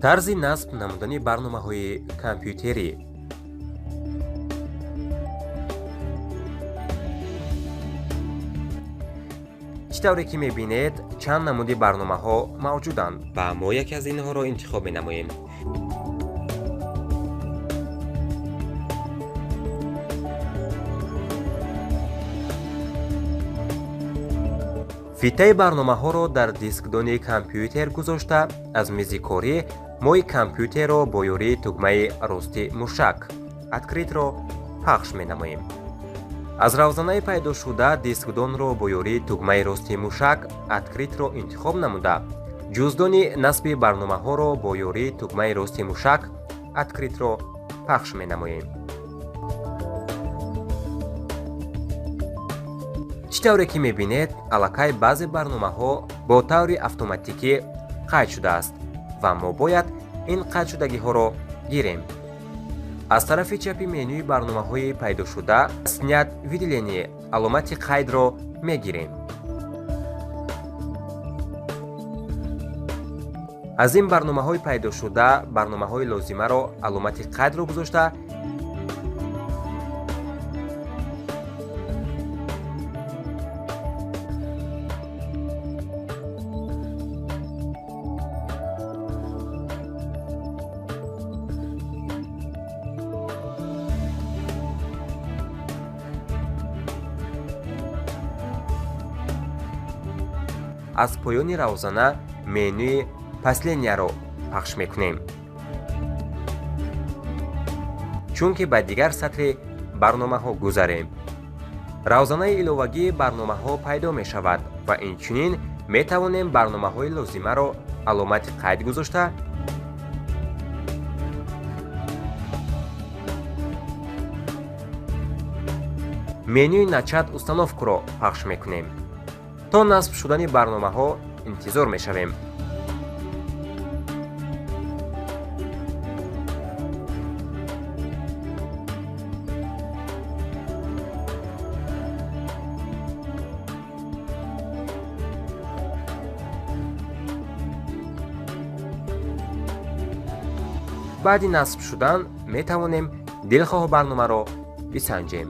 тарзи насб намудани барномаҳои компютерӣ. чӣ тавре ки мебинед, чанд намуди барномаҳо мавҷуданд ва мо яке аз инҳоро интихоб менамоем. фитаи барномаҳоро дар дискдони компютер гузошта, аз мези корӣ мои компютерро бо ёрии тугмаи рости мушак откритро пахш менамоем. аз равзанаи пайдошуда дискдонро бо ёрии тугмаи рости мушак откритро интихоб намуда, ҷуздони насби барномаҳоро бо ёрии тугмаи рости мушак откритро пахш менамоем. чӣ тавре ки мебинед, аллакай баъзе барномаҳо бо таври автоматикӣ қайд шудааст ва мо бояд ин қайдшудагиҳоро гирем. аз тарафи чапи менюи барномаҳои пайдошуда снят виделение аломати қайдро мегирем. аз ин барномаҳои пайдошуда барномаҳои лозимаро аломати қайдро гузошта, аз поёни равзана менюи последнияро пахш мекунем, чунки ба дигар сатри барномаҳо гузарем. равзанаи иловагии барномаҳо пайдо мешавад ва инчунин метавонем барномаҳои лозимаро аломати қайд гузошта, менюи начат установкаро пахш мекунем. то насб шудани барномаҳо интизор мешавем. баъди насб шудан метавонем дилхоҳ барномаро бисанҷем.